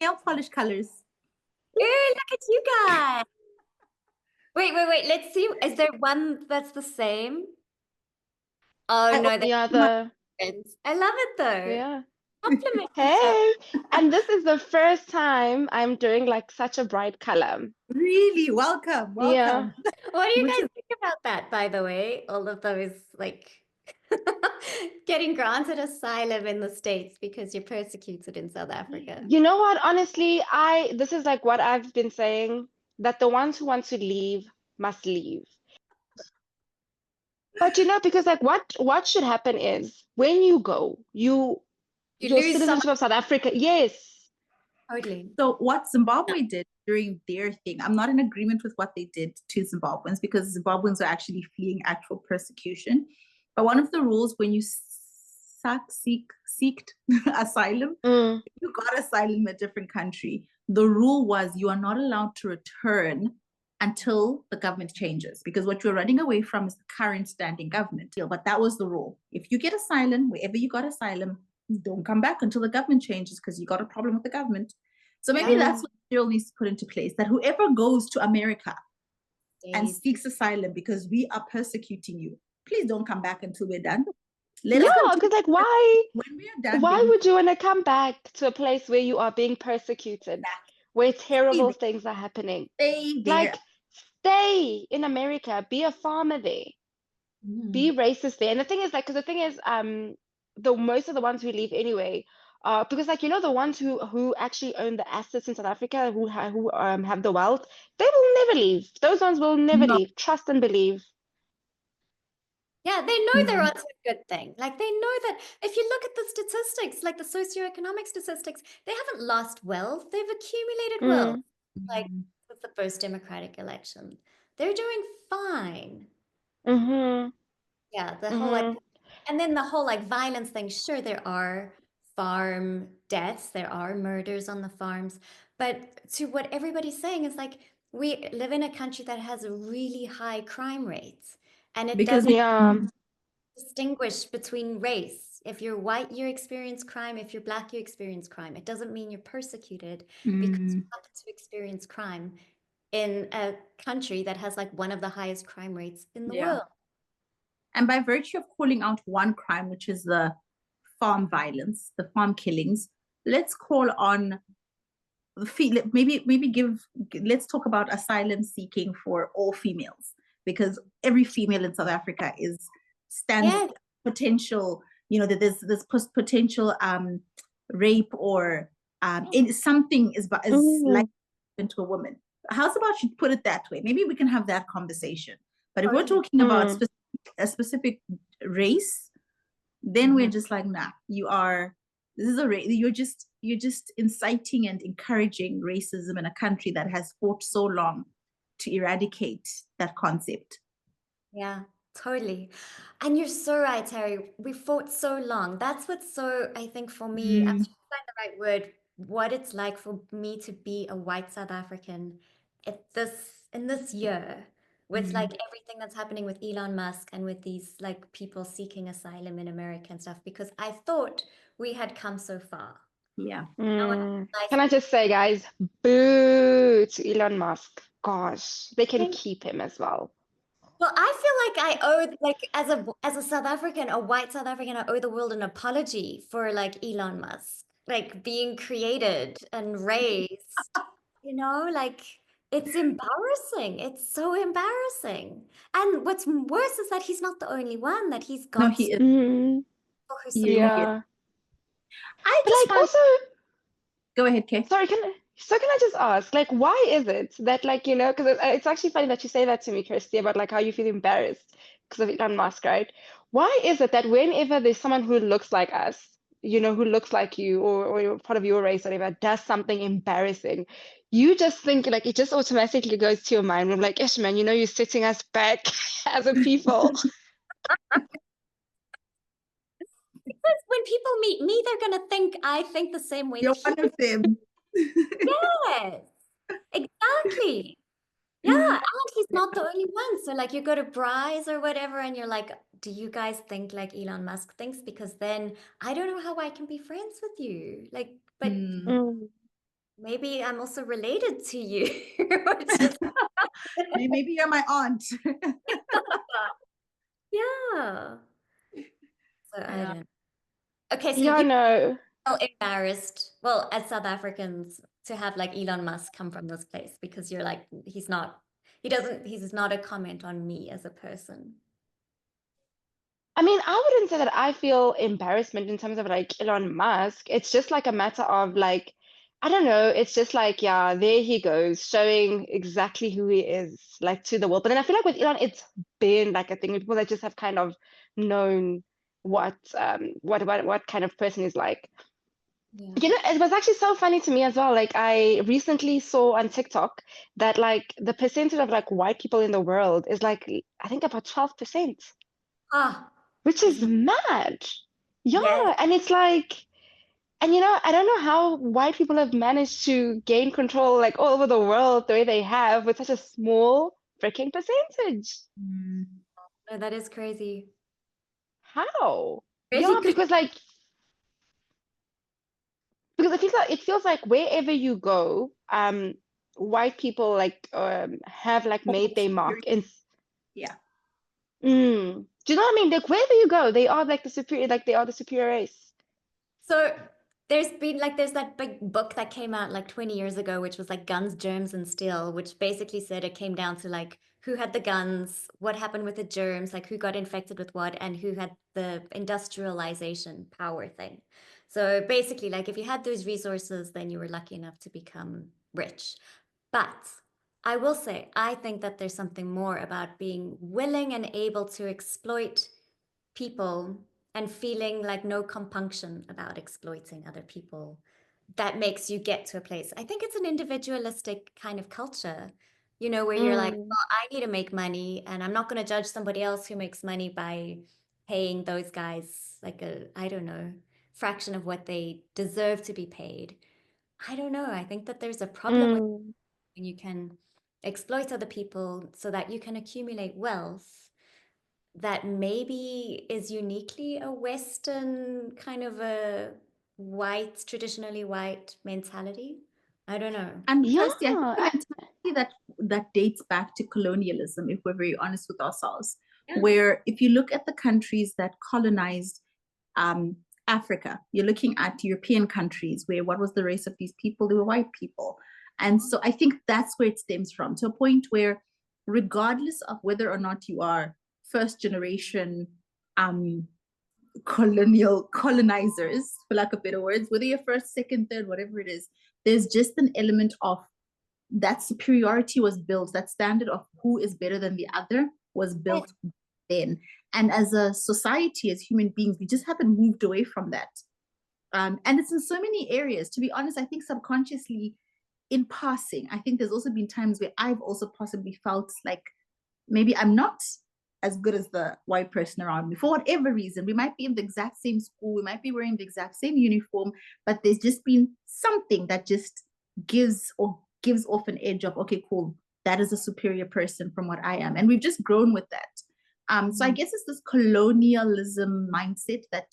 nail polish colors. Ooh, look at you guys. Wait. Let's see. Is there one that's the same? Oh no, they're Yeah, different. I love it though. yeah. Compliment each other. Hey, and this is the first time I'm doing like such a bright color. Really, welcome, Yeah. welcome. What do you Which guys is think about that, by the way? All of those like getting granted asylum in the States because you're persecuted in South Africa. You know what? Honestly, this is like what I've been saying, that the ones who want to leave must leave. But because like what should happen is when you go, You your lose some citizenship of South Africa, yes. totally. so what Zimbabwe did during their thing. I'm not in agreement with what they did to Zimbabweans because Zimbabweans are actually fleeing actual persecution. But one of the rules when you seeked asylum, Mm, if you got asylum in a different country, the rule was you are not allowed to return until the government changes because what you're running away from is the current standing government. But that was the rule. If you get asylum, wherever you got asylum, don't come back until the government changes because you got a problem with the government. So maybe that's what Cyril needs to put into place, that whoever goes to America and seeks asylum because we are persecuting you, please don't come back until we're done. Let us yeah, continue. because like why When we are done, why then would you want to come back to a place where you are being persecuted, where terrible things are happening? stay there. Like stay in America, be a farmer there, be racist there. And the thing is, like, because the thing is, the most of the ones who leave anyway, because like the ones who actually own the assets in South Africa, who have the wealth, they will never leave. Those ones will never No. leave. Trust and believe. Yeah, they know they're onto a good thing. Like they know that if you look at the statistics, like the socioeconomic statistics, they haven't lost wealth, they've accumulated wealth. Like with the first democratic election. They're doing fine. Mm-hmm. Yeah, the whole like and then the whole like violence thing, sure there are farm deaths, there are murders on the farms, but to what everybody's saying is like we live in a country that has really high crime rates and it Because doesn't Yeah. distinguish between race. If you're white, you experience crime. If you're black, you experience crime. It doesn't mean you're persecuted because you happen to experience crime in a country that has like one of the highest crime rates in the world. And by virtue of calling out one crime, which is the farm violence, the farm killings, let's call on let's talk about asylum seeking for all females because every female in South Africa stands potential, that there's potential rape or something is like to a woman. How's about you put it that way? Maybe we can have that conversation. But if we're talking about a specific race, then we're just like, nah, this is a race. You're just inciting and encouraging racism in a country that has fought so long to eradicate that concept. Yeah, totally. And you're so right, Terry. We fought so long. That's what's so, I think, for me, I'm trying to find the right word, what it's like for me to be a white South African in this year with like everything that's happening with Elon Musk and with these like people seeking asylum in America and stuff, because I thought we had come so far. Yeah. Can I just say, guys, boo to Elon Musk. Gosh, they can keep him as well. Well, I feel like I owe, like, as a South African, a white South African, I owe the world an apology for like Elon Musk, like being created and raised. Like it's embarrassing. It's so embarrassing. And what's worse is that he's not the only one, that he's No, got he is. people who support him. Yeah. I But just like also, go ahead, Kay. sorry, can I just ask, like, why is it that like, because it's actually funny that you say that to me, Kirsty, about like how you feel embarrassed because of Elon Musk, right? Why is it that whenever there's someone who looks like us, who looks like you or you're part of your race, or whatever, does something embarrassing, you just think like it just automatically goes to your mind. We're like, Ish, man, you're setting us back as a people. Because when people meet me, they're gonna think I think the same way You're that one of them. Yes, exactly. Yeah, and he's not the only one. So like you go to Bryce or whatever and you're like, do you guys think like Elon Musk thinks? Because then I don't know how I can be friends with you. Like, but maybe I'm also related to you. Which is- Maybe you're my aunt. yeah. So I Yeah. don't. Okay, so Yeah, you no. feel embarrassed, well, as South Africans, to have like Elon Musk come from this place because you're like, he's not a comment on me as a person. I mean, I wouldn't say that I feel embarrassment in terms of like Elon Musk. It's just like a matter of like, I don't know, it's just like, yeah, there he goes, showing exactly who he is, like to the world. But then I feel like with Elon, it's been like a thing with people that just have kind of known what kind of person he's like. Yeah. You know, it was actually so funny to me as well. Like I recently saw on TikTok that like the percentage of like white people in the world is like I think about 12%, Ah, which is mad. yes. Yeah, and it's like, and you know, I don't know how white people have managed to gain control like all over the world the way they have with such a small freaking percentage. Mm. No, that is crazy. How? Crazy Yeah, good. because it feels like wherever you go, white people like have like made their mark in. Yeah. Do you know what I mean? Like wherever you go, they are like the superior, like they are the superior race. So there's that big book that came out like 20 years ago, which was like Guns, Germs, and Steel, which basically said it came down to like who had the guns, what happened with the germs, like who got infected with what, and who had the industrialization power thing. So basically, like if you had those resources, then you were lucky enough to become rich. But I will say, I think that there's something more about being willing and able to exploit people and feeling like no compunction about exploiting other people that makes you get to a place. I think it's an individualistic kind of culture, you know, where you're like, Mm, well, I need to make money and I'm not going to judge somebody else who makes money by paying those guys like I don't know, fraction of what they deserve to be paid. I don't know. I think that there's a problem with mm, when you can exploit other people so that you can accumulate wealth that maybe is uniquely a Western kind of a white, traditionally white mentality. I don't know. And yeah, Kirsty, I think the mentality that dates back to colonialism, if we're very honest with ourselves, Yeah. where if you look at the countries that colonized um, Africa, you're looking at European countries where what was the race of these people? They were white people. And so I think that's where it stems from, to a point where regardless of whether or not you are first generation colonizers, for lack of better words, whether you're first, second, third, whatever it is, there's just an element of that superiority was built, that standard of who is better than the other was built then. And as a society, as human beings, we just haven't moved away from that. And it's in so many areas. To be honest, I think subconsciously, in passing, I think there's also been times where I've also possibly felt like maybe I'm not as good as the white person around me for whatever reason. We might be in the exact same school, we might be wearing the exact same uniform, but there's just been something that just gives off an edge of, okay, cool, that is a superior person from what I am. And we've just grown with that. So I guess it's this colonialism mindset that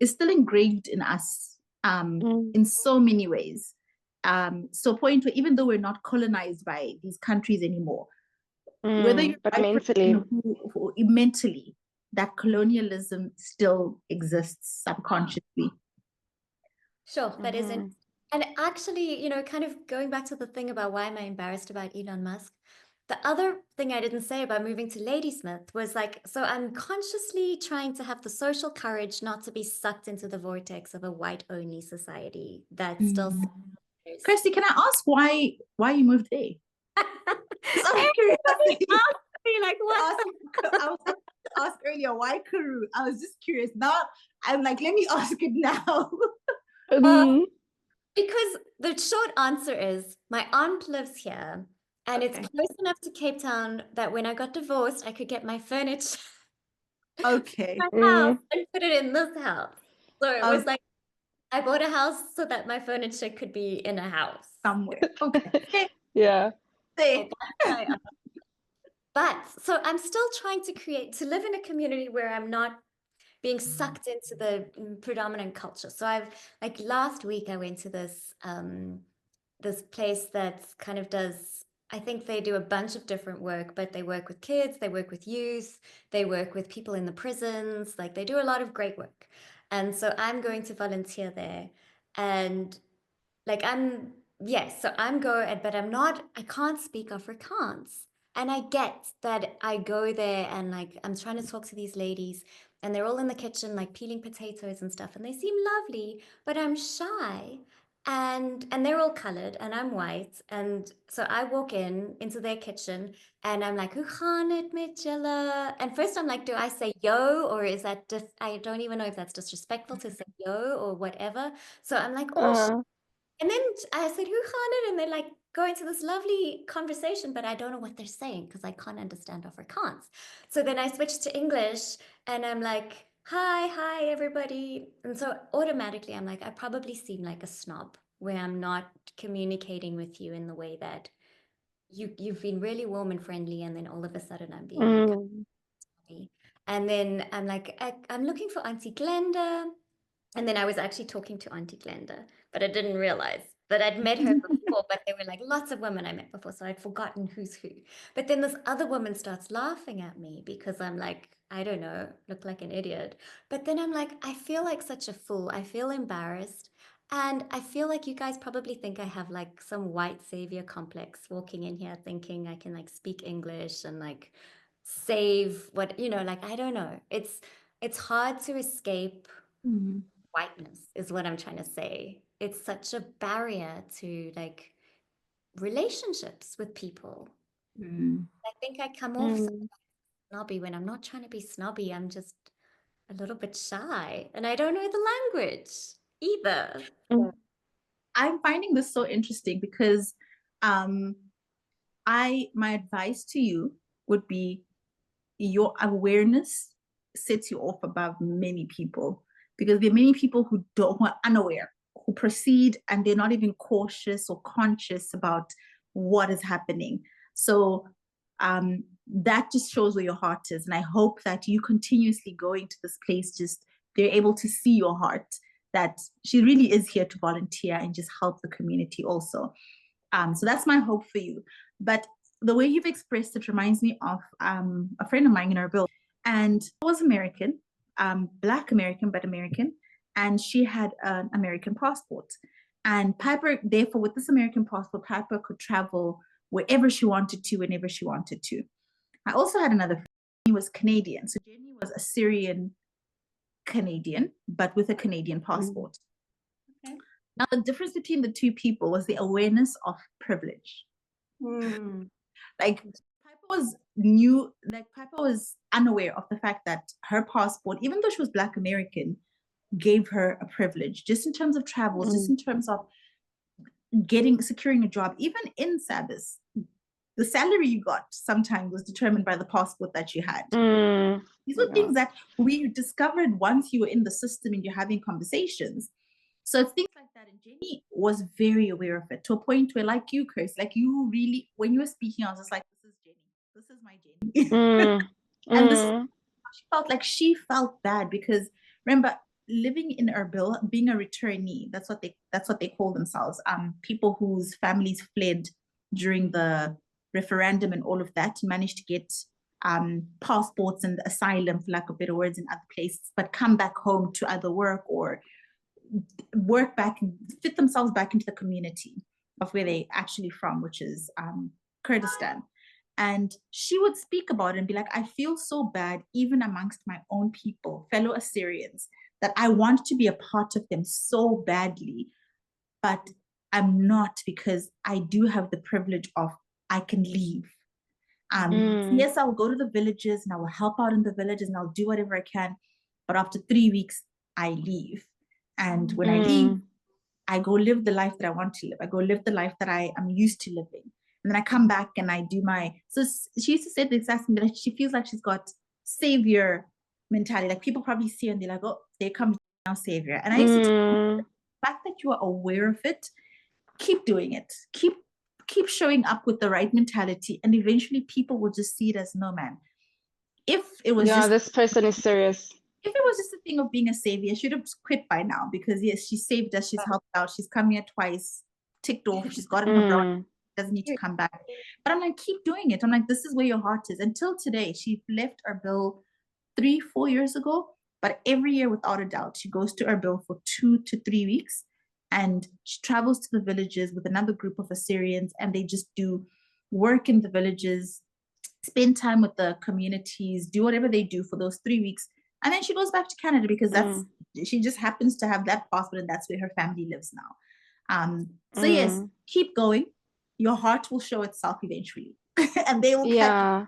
is still engraved in us mm, in so many ways. So a point where even though we're not colonized by these countries anymore, whether you're but white mentally. person who mentally, that colonialism still exists subconsciously. Sure, that isn't. Mhm. And actually, you know, kind of going back to the thing about why am I embarrassed about Elon Musk? The other thing I didn't say about moving to Ladysmith was like, so I'm consciously trying to have the social courage not to be sucked into the vortex of a white-only society that still centers. Kirsty, can I ask why you moved there? Just out of curiosity. Asked me like, what? I was like to ask earlier, why Karoo? I was just curious. Now I'm like, let me ask it now. Mm, Because the short answer is my aunt lives here and it's Okay. close enough to Cape Town that when I got divorced, I could get my furniture Okay. my house and put it in this house. So it was Okay. like I bought a house so that my furniture could be in a house. Somewhere. Okay. yeah. There. But so I'm still trying to live in a community where I'm not being sucked into the predominant culture. So I've like last week I went to this this place that kind of does, I think they do a bunch of different work, but they work with kids, they work with youth, they work with people in the prisons, like they do a lot of great work. And so I'm going to volunteer there. And like so I'm going, but I can't speak Afrikaans. And I get that I go there and like I'm trying to talk to these ladies and they're all in the kitchen like peeling potatoes and stuff and they seem lovely, but I'm shy and they're all colored and I'm white. And so I walk into their kitchen and I'm like, "Hoe gaan het met julle?" And first I'm like, do I say yo or is that just I don't even know if that's disrespectful to say yo or whatever. So I'm like, oh, and then I said, "Hoe gaan het?" And they like go into this lovely conversation, but I don't know what they're saying because I can't understand Afrikaans. So then I switched to English and I'm like, hi, everybody. And so automatically I'm like, I probably seem like a snob where I'm not communicating with you in the way that you've been really warm and friendly. And then all of a sudden I'm being snobby. And then I'm like, I'm looking for Auntie Glenda. And then I was actually talking to Auntie Glenda, but I didn't realize that I'd met her before, but there were like lots of women I met before, so I'd forgotten who's who. But then this other woman starts laughing at me because I'm like, I don't know, look like an idiot. But then I'm like, I feel like such a fool. I feel embarrassed. And I feel like you guys probably think I have like some white savior complex walking in here thinking I can like speak English and like save what, like I don't know. It's hard to escape whiteness is what I'm trying to say. It's such a barrier to like relationships with people. I think I come off snobby when I'm not trying to be snobby. I'm just a little bit shy and I don't know the language either. I'm finding this so interesting because my advice to you would be your awareness sets you off above many people, because there are many people who are unaware, who proceed and they're not even cautious or conscious about what is happening. So that just shows where your heart is. And I hope that you continuously going to this place, just they're able to see your heart, that she really is here to volunteer and just help the community also. So that's my hope for you. But the way you've expressed it reminds me of a friend of mine in Erbil, and was American, Black American, but American, and she had an American passport. And Piper, therefore, with this American passport, Piper could travel wherever she wanted to, whenever she wanted to. I also had another friend, he was Canadian. So Jenny was a Syrian Canadian, but with a Canadian passport. Okay. Now, the difference between the two people was the awareness of privilege. Like Piper was unaware of the fact that her passport, even though she was Black American, gave her a privilege, just in terms of travels, just in terms of securing a job. Even in SABIS, the salary you got sometimes was determined by the passport that you had. These were things that we discovered once you were in the system and you're having conversations. So it's things like that. And Jenny was very aware of it, to a point where, like you, Chris, like you really, when you were speaking, I was just like, this is Jenny. This is my Jenny. And she felt bad because, remember, living in Erbil, being a returnee, that's what they call themselves. People whose families fled during the referendum and all of that, managed to get passports and asylum, for lack of better words, in other places, but come back home to either work or work back and fit themselves back into the community of where they actually from, which is Kurdistan. And she would speak about it and be like, I feel so bad, even amongst my own people, fellow Assyrians, that I want to be a part of them so badly, but I'm not, because I do have the privilege of I can leave. Yes, I will go to the villages and I will help out in the villages and I'll do whatever I can. But after 3 weeks, I leave. And when I leave, I go live the life that I want to live. I go live the life that I am used to living. And then I come back and I do so she used to say the exact thing, that she feels like she's got savior mentality. Like people probably see her and they're like, oh, there comes now savior. And I used to tell her, the fact that you are aware of it, keep doing it. Keep showing up with the right mentality, and eventually people will just see it as, no, man. If it was this person is serious. If it was just a thing of being a savior, she should have quit by now, because yes, she saved us, she's helped out, she's come here twice ticked off. She's gotten her brown, Mm. doesn't need to come back. But I'm like, keep doing it. I'm like, this is where your heart is. Until today, she left Erbil 3-4 years ago. But every year, without a doubt, she goes to Erbil for 2 to 3 weeks. And she travels to the villages with another group of Assyrians, and they just do work in the villages, spend time with the communities, do whatever they do for those 3 weeks. And then she goes back to Canada because she just happens to have that passport, and that's where her family lives now. So yes, keep going. Your heart will show itself eventually, and they will catch Yeah.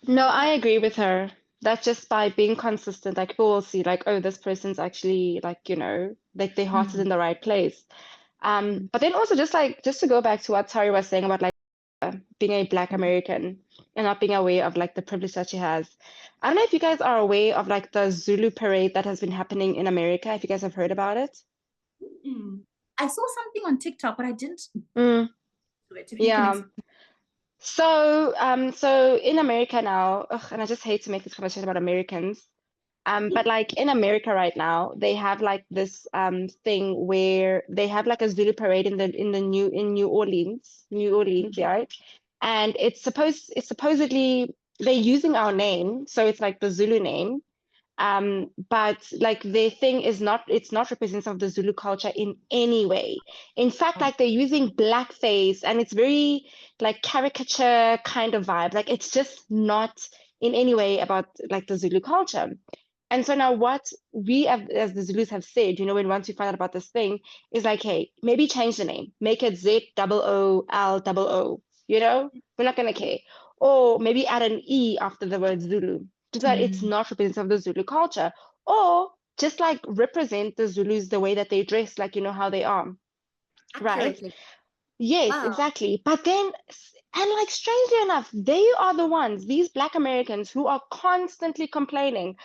No, I agree with her. That just by being consistent, like people will see like, oh, this person's actually like, like their heart is in the right place. But then also just to go back to what Tari was saying about like being a Black American and not being aware of like the privilege that she has. I don't know if you guys are aware of like the Zulu parade that has been happening in America, if you guys have heard about it. I saw something on TikTok, but I didn't. Yeah. So in America now, and I just hate to make this conversation about Americans, but like in America right now, they have like this thing where they have like a Zulu parade in New Orleans, right? And it's supposedly they're using our name, so it's like the Zulu name. But like their thing is it's not representative of the Zulu culture in any way. In fact, like they're using blackface and it's very like caricature kind of vibe. Like it's just not in any way about like the Zulu culture. And so now what we as the Zulus have said, when once we find out about this thing, is like, hey, maybe change the name, make it ZOOL. We're not gonna care. Or maybe add an E after the word Zulu, so that it's not representative of the Zulu culture. Or just like represent the Zulus the way that they dress, like how they are. Accurately. Right? Yes, Wow. exactly. But then, and like strangely enough, they are the ones, these Black Americans, who are constantly complaining.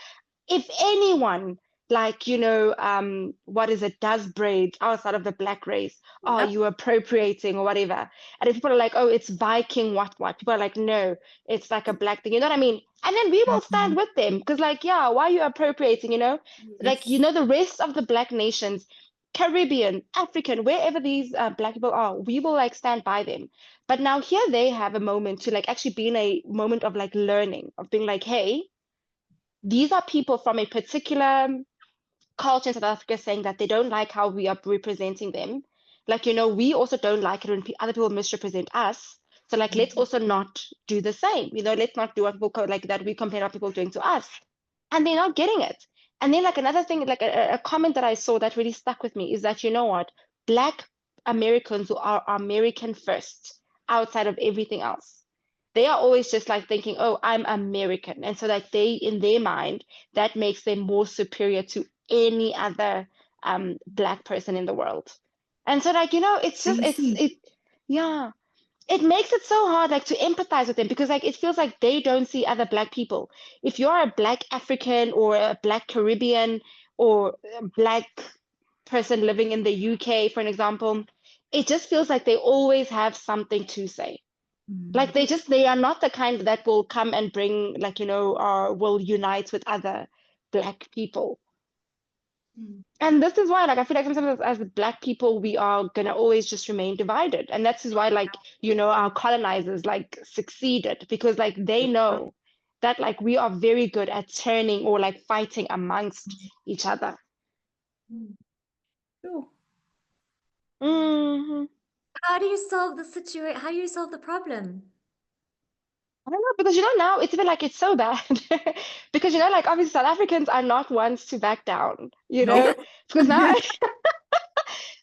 If anyone, like, what is it, does braids outside of the Black race, are you appropriating or whatever? And if people are like, oh, it's Viking, what? People are like, no, it's like a Black thing. You know what I mean? And then we will stand with them because, like, yeah, why are you appropriating, Like, the rest of the Black nations, Caribbean, African, wherever these Black people are, we will like stand by them. But now here they have a moment to like actually be in a moment of like learning, of being like, hey, these are people from a particular culture in South Africa saying that they don't like how we are representing them. Like, we also don't like it when other people misrepresent us. So like, let's also not do the same. Let's not do what people like that we complain about people doing to us. And they're not getting it. And then like another thing, like a comment that I saw that really stuck with me is that, what? Black Americans who are American first outside of everything else. They are always just like thinking, oh, I'm American. And so like they, in their mind, that makes them more superior to any other Black person in the world. And so like, it's just, yeah, it makes it so hard like to empathize with them because like it feels like they don't see other Black people. If you're a Black African or a Black Caribbean or a Black person living in the UK, for an example, it just feels like they always have something to say. Like they are not the kind that will come and bring like, or will unite with other Black people. And this is why, like, I feel like sometimes as Black people, we are gonna always just remain divided. And that's why, like, our colonizers like succeeded because like they know that like we are very good at turning or like fighting amongst each other. How do you solve the situation? How do you solve the problem? I don't know, because now it's been like it's so bad because like obviously South Africans are not ones to back down, because now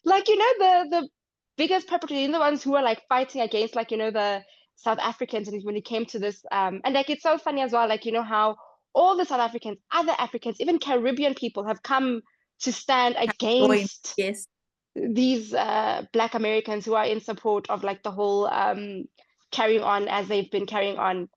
like the biggest perpetrators, the ones who are like fighting against like the South Africans, and when it came to this and like it's so funny as well, like how all the South Africans, other Africans, even Caribbean people have come to stand against these Black Americans who are in support of like the whole carrying on as they've been carrying on.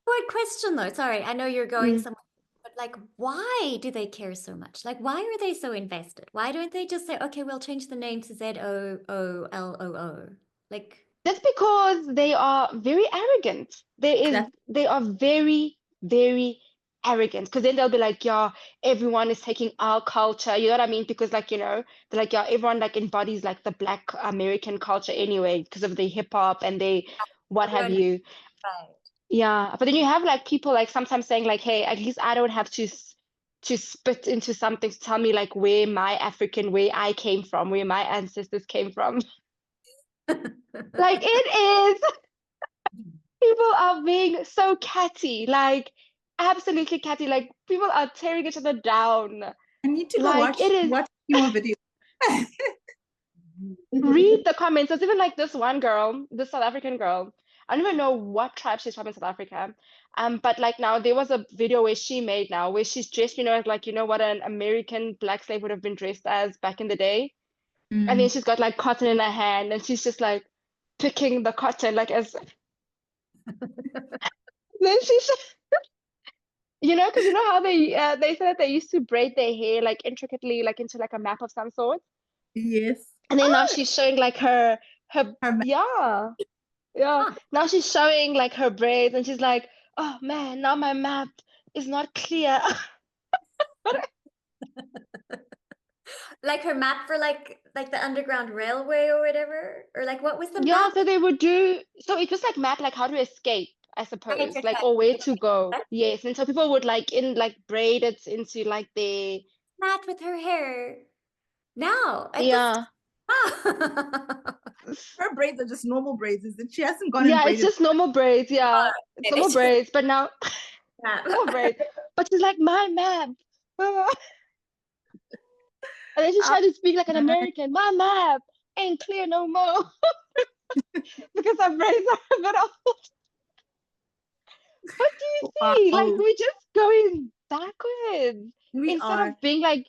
Good question though. Sorry, I know you're going somewhere, but like, why do they care so much? Like, why are they so invested? Why don't they just say, okay, we'll change the name to ZOOLOO? Like, that's because they are very arrogant. They are very, very arrogant, because then they'll be like, yeah, everyone is taking our culture, you know what I mean? Because like, they're like, yeah, everyone like embodies like the Black American culture anyway because of the hip hop and they what have Everyone- you. Right. Yeah, but then you have like people like sometimes saying like, hey, at least I don't have to spit into something to tell me like where I came from, where my ancestors came from. Like it is. People are being so catty, like absolutely catty. Like people are tearing each other down. I need to go Like it is. watch a few more videos. Read the comments. There's even like this one girl, this South African girl. I don't even know what tribe she's from in South Africa. But like now there was a video where she made now where she's dressed, like what an American black slave would have been dressed as back in the day. And then she's got like cotton in her hand and she's just like picking the cotton like as then she's because you know how they said that they used to braid their hair like intricately like into like a map of some sort. Yes. And then now she's showing like her map. yeah. Huh. Now she's showing like her braids and she's like, oh man, now my map is not clear. Like her map for like the Underground Railway or whatever, or like what was the Yeah, map? so they would do, so it was like map like how to escape, I suppose, Right, like right. or where to go. Right. Yes, and so people would like braid it into like their Matt with her hair. Now, at yeah. Her braids are just normal braids, isn't she? Hasn't gone and Yeah, it's braided. just normal braids. Yeah, it's normal it's- braids, but now Map. normal braids. But she's like my map, and then she's trying to speak like an American. My map ain't clear no more because her braids are a bit old. What do you see? Like Wow. we're just going backwards We instead are. of being like.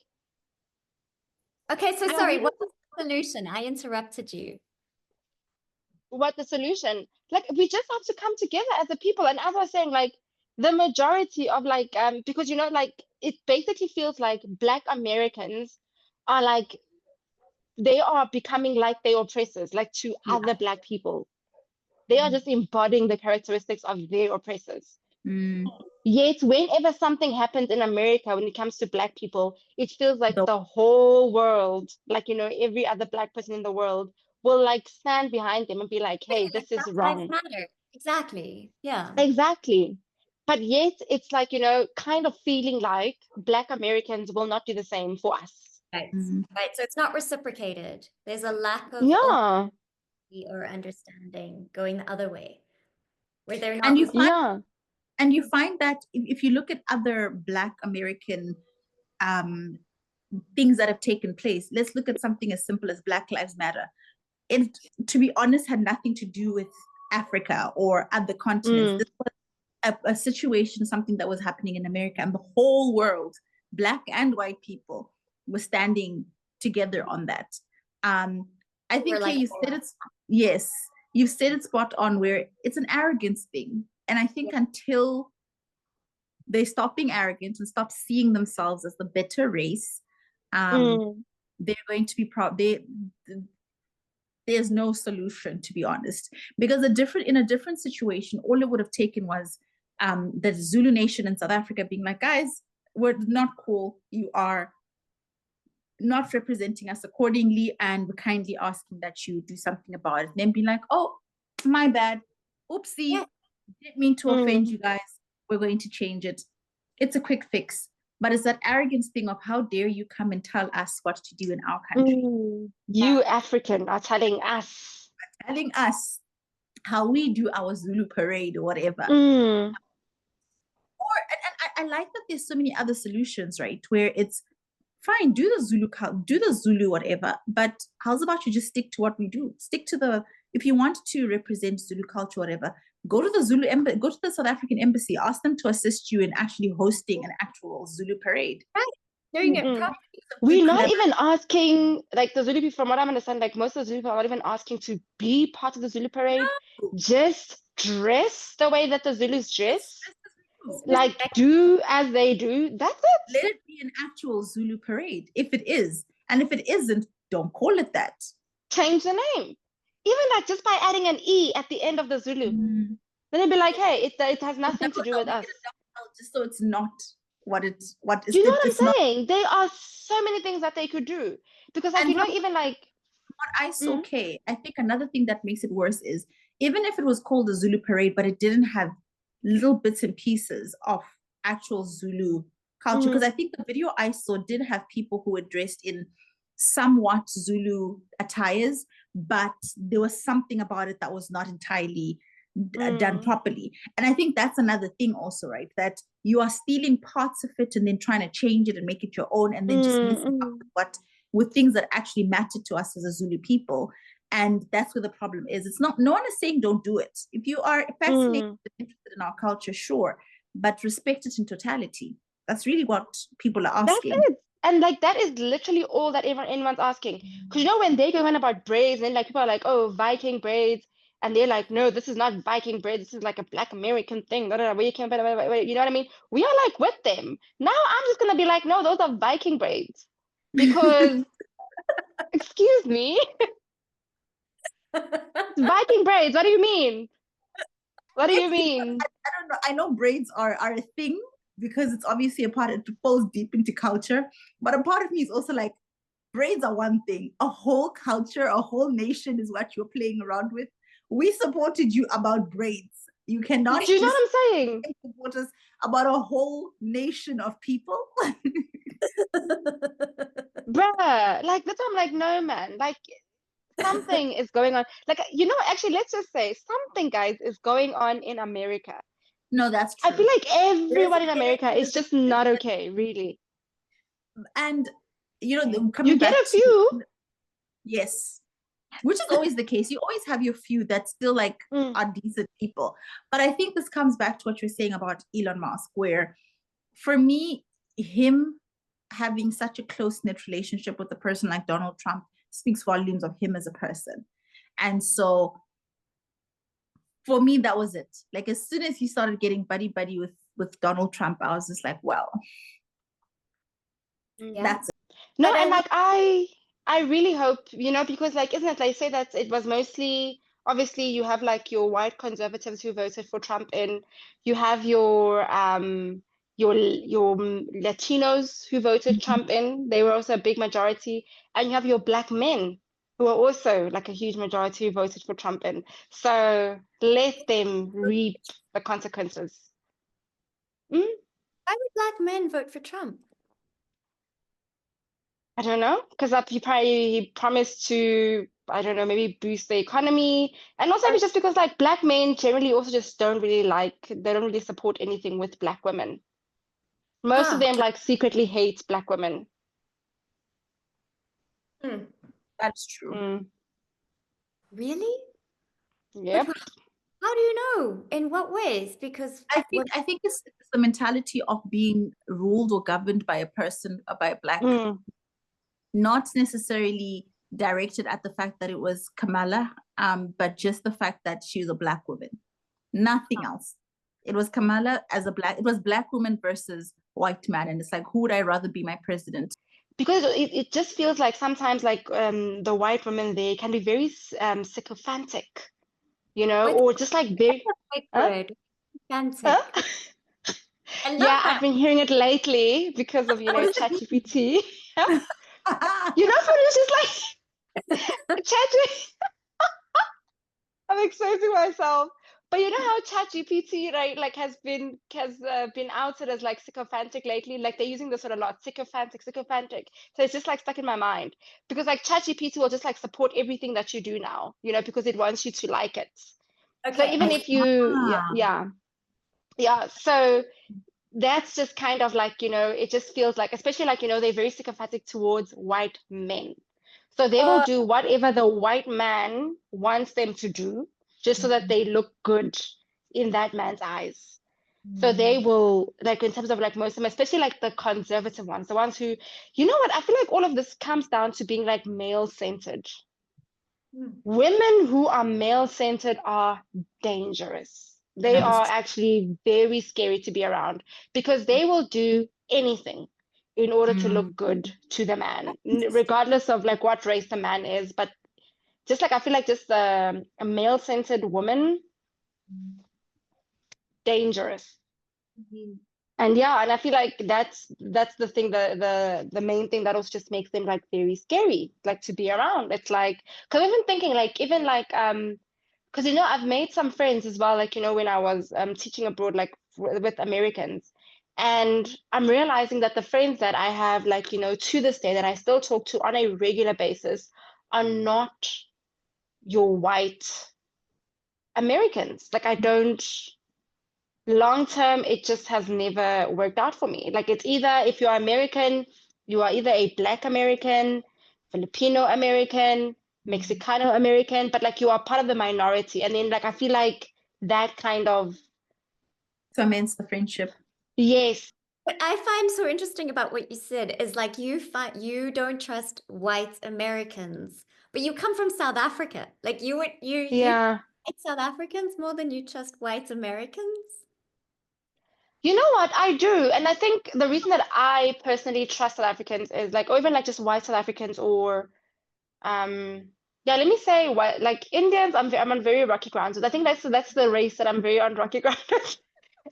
Okay, so Yeah, sorry, we what was the solution? I interrupted you. What the solution? Like we just have to come together as a people. And as I was saying, like the majority of like because like it basically feels like Black Americans are like they are becoming like their oppressors, like to Yeah. other Black people. They are just embodying the characteristics of their oppressors. Mm. Yet whenever something happens in America when it comes to Black people, it feels like The- the whole world, like every other Black person in the world will like stand behind them and be like, hey, this is Black wrong. Lives Matter. Exactly. Yeah. Exactly. But yet it's like, kind of feeling like Black Americans will not do the same for us. Right. Mm. Right. So it's not reciprocated. There's a lack of Yeah. empathy or understanding going the other way, where they're not. And you find Yeah. and you find that if you look at other Black American things that have taken place, let's look at something as simple as Black Lives Matter. It, to be honest, had nothing to do with Africa or other continents. Mm. This was a situation, something that was happening in America, and the whole world, Black and white people, were standing together on that. I think like, you said it. Yes, you said it spot on. Where it's an arrogance thing, and I think until they stop being arrogant and stop seeing themselves as the better race, they're going to be there's no solution, to be honest, because in a different situation, all it would have taken was the Zulu nation in South Africa being like, guys, we're not cool. You are not representing us accordingly, and we're kindly asking that you do something about it. And then be like, oh, my bad. Oopsie. Didn't mean to offend you guys. We're going to change it. It's a quick fix. But it's that arrogance thing of how dare you come and tell us what to do in our country. You African are telling us. Telling us how we do our Zulu parade or whatever. Mm. I like that there's so many other solutions, right? Where it's fine, do the Zulu whatever, but how's about you just stick to what we do? Stick to if you want to represent Zulu culture, whatever, go to the Zulu embassy, go to the South African embassy, ask them to assist you in actually hosting an actual Zulu parade. Right. There you go. We're not even asking, like the Zulu people, from what I understand, like most of the Zulu people are not even asking to be part of the Zulu parade. No. Just dress the way that the Zulus dress. Like do as they do. That's it. Let it be an actual Zulu parade if it is. And if it isn't, don't call it that. Change the name. Even like just by adding an E at the end of the Zulu. Then it'd be like, hey, it has nothing to do with us. just so it's not what it's Do you know what it's I'm not saying? There are so many things that they could do because, like, and you know, from even like, what I saw, okay, I think another thing that makes it worse is even if it was called the Zulu parade, but it didn't have little bits and pieces of actual Zulu culture. Because I think the video I saw did have people who were dressed in somewhat Zulu attires, but there was something about it that was not entirely done properly. And I think that's another thing also, right? That you are stealing parts of it and then trying to change it and make it your own, and then just messing up with things that actually matter to us as a Zulu people. And that's where the problem is. It's not, no one is saying don't do it. If you are fascinated and interested in our culture, sure, but respect it in totality. That's really what people are asking. That's it. And like that is literally all that anyone's asking. Because you know, when they go on about braids, and like people are like, oh, Viking braids, and they're like, no, this is not Viking braids, this is like a Black American thing. Where you can, you know what I mean? We are like with them. Now I'm just gonna be like, no, those are Viking braids. Because excuse me. Viking braids, what do you mean? What do you mean? I don't know. I know braids are a thing because it's obviously a part, it falls deep into culture. But a part of me is also like, braids are one thing. A whole culture, a whole nation is what you're playing around with. We supported you about braids. You cannot Do you know what I'm saying? Support us about a whole nation of people. Bruh, like that's why I'm like, no, man. Like something is going on. Like, you know, actually, let's just say something, guys, is going on in America. No, that's true. I feel like everyone in America is just not okay, really. And you know, you get a few. Yes, which is always the case. You always have your few that still like are decent people. But I think this comes back to what you're saying about Elon Musk, where for me, him having such a close-knit relationship with a person like Donald Trump speaks volumes of him as a person. And so for me, that was it. Like as soon as he started getting buddy with Donald Trump, I was just like, well, that's it. No, and like I really hope, you know, because like, isn't it, they say that it was mostly, obviously you have like your white conservatives who voted for Trump in, you have your Latinos who voted Trump in, they were also a big majority, and you have your Black men who are also like a huge majority who voted for Trump in. So let them reap the consequences. Why would Black men vote for Trump? I don't know, because he promised to, I don't know, maybe boost the economy. And also maybe just because like Black men generally also just don't really support anything with Black women. Most of them like secretly hate Black women. That's true. Really? Yep. How do you know? In what ways? Because I think it's the mentality of being ruled or governed by a person, by a Black, not necessarily directed at the fact that it was Kamala, but just the fact that she's a Black woman. Nothing else. It was Kamala as a Black, it was Black woman versus white man. And it's like, who would I rather be my president? Because it just feels like sometimes like the white women, they can be very sycophantic, you know, or just like very... Sycophantic. Yeah, I've been hearing it lately because of, you know, ChatGPT. You know, so it's just like ChatGPT. I'm exposing myself. But you know how ChatGPT, right, like has been outed as like sycophantic lately. Like they're using this word a lot, sycophantic. So it's just like stuck in my mind because like ChatGPT will just like support everything that you do now, you know, because it wants you to like it. Okay. So even if you, yeah. So that's just kind of like, you know, it just feels like, especially like, you know, they're very sycophantic towards white men. So they will do whatever the white man wants them to do just so that they look good in that man's eyes. So they will, like in terms of like most of them, especially like the conservative ones, the ones who, you know what, I feel like all of this comes down to being like male-centered. Women who are male-centered are dangerous. They are actually very scary to be around because they will do anything in order to look good to the man, regardless of like what race the man is. But just like I feel like just a male-centered woman, dangerous. And yeah, and I feel like that's the thing, the main thing that also just makes them like very scary, like to be around. It's like, because I've been thinking like even like because you know I've made some friends as well, like you know when I was teaching abroad, like with Americans, and I'm realizing that the friends that I have, like you know, to this day that I still talk to on a regular basis, are not your white Americans. Like I don't long term, it just has never worked out for me. Like it's either if you're American, you are either a Black American, Filipino American, Mexicano American, but like you are part of the minority. And then like I feel like that kind of Ferments the friendship. yes. What I find so interesting about what you said is like you don't trust white Americans, but you come from South Africa. Like you Yeah. hate South Africans more than you trust white Americans. You know what? I do. And I think the reason that I personally trust South Africans is like, or even like just white South Africans or yeah, let me say what like Indians, I'm on very rocky ground. So I think that's the race that I'm very on rocky ground with.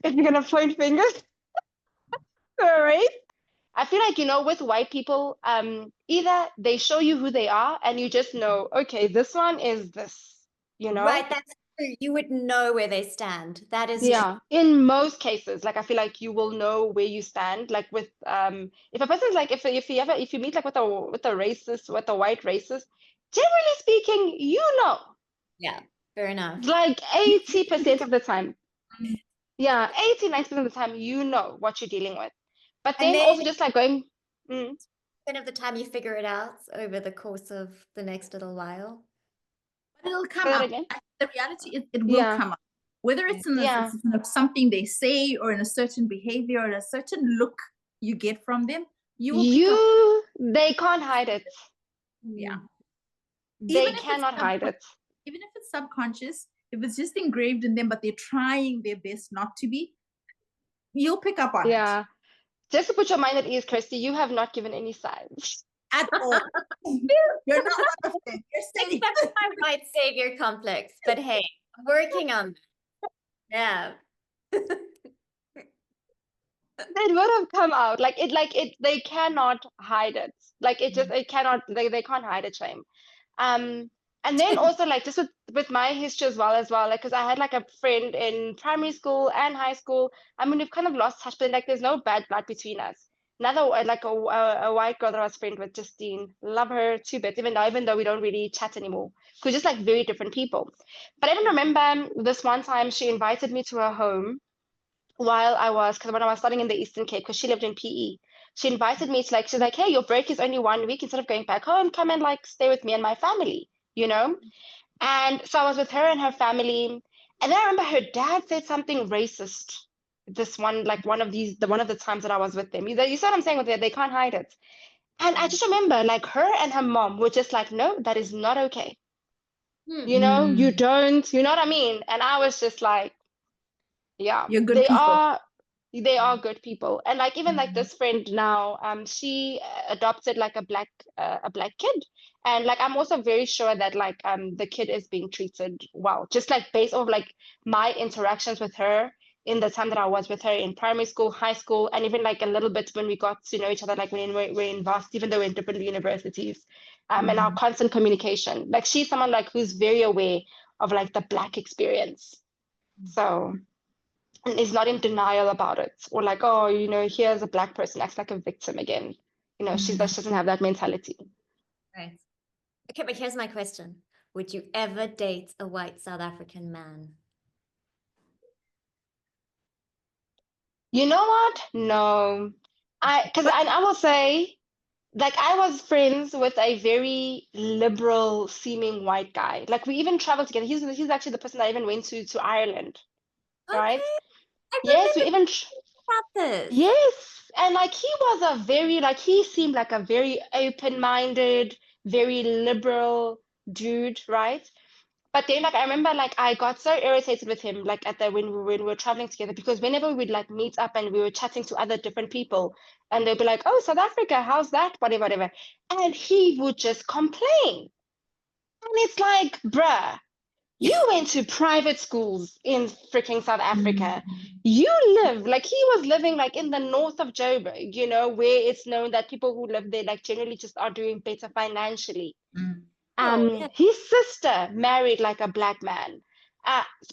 If you're gonna point fingers to a race. I feel like, you know, with white people, either they show you who they are and you just know, okay, this one is this, you know? Right, that's true. You would know where they stand. That is true. Yeah, in most cases, like I feel like you will know where you stand. Like with if a person's like if you meet like with a racist, with a white racist, generally speaking, you know. Yeah, fair enough. Like 80% of the time. Yeah, 80, 90% of the time, you know what you're dealing with. But And then also then just like going, of the time you figure it out over the course of the next little while. But it'll come say that out. again? The reality is it will Yeah, come out. Whether it's in yeah. something they say or in a certain behavior or a certain look you get from them, you will pick up. They can't hide it. Yeah. They cannot hide it. Even if it's subconscious, if it's just engraved in them, but they're trying their best not to be, you'll pick up on it Yeah. Just to put your mind at ease, Kirsty, you have not given any signs. at all. You're not one of them. You're safe. Except for my white savior complex. But hey, I'm working on that. Yeah. It would have come out. Like it they cannot hide it. Like it cannot they can't hide it, shame. And then also like just with my history as well, like because I had like a friend in primary school and high school. I mean, we've kind of lost touch, but like there's no bad blood between us. Another like a white girl that I was friend with, Justine, love her to bits, even though we don't really chat anymore. We're just like very different people. But I even remember this one time she invited me to her home while because when I was studying in the Eastern Cape, because she lived in PE. She invited me to she's like, hey, your break is only 1 week. Instead of going back home, come and like stay with me and my family, you know? And so I was with her and her family. And then I remember her dad said something racist. This one, like one of the times that I was with them. You see what I'm saying with it? They can't hide it. And I just remember like her and her mom were just like, no, that is not okay. You know, you don't, you know what I mean? And I was just like, yeah, You're good people. They are good people. And like even like this friend now, she adopted like a black kid. And like I'm also very sure that like the kid is being treated well, just like based off like my interactions with her in the time that I was with her in primary school, high school, and even like a little bit when we got to know each other, like when we're in varsity, even though we're in different universities, and our constant communication. Like she's someone like who's very aware of like the black experience. So and is not in denial about it or like, oh, you know, here's a black person acts like a victim again. You know, she doesn't have that mentality. Right. Okay, but here's my question. Would you ever date a white South African man? You know what? No. I will say, like I was friends with a very liberal seeming white guy. Like we even traveled together. He's actually the person that I even went to Ireland. Right? Okay. I Yes, we remember even about this. yes. And like he was he seemed like a very open-minded, very liberal dude, right? But then like I remember like I got so irritated with him like when we were traveling together because whenever we'd like meet up and we were chatting to other different people and they'd be like, oh, South Africa, how's that? Whatever, whatever. And he would just complain. And it's like, bruh, You went to private schools in freaking South Africa. You live like he was living like in the north of Joburg, you know, where it's known that people who live there like generally just are doing better financially. Oh, yeah. His sister married like a black man.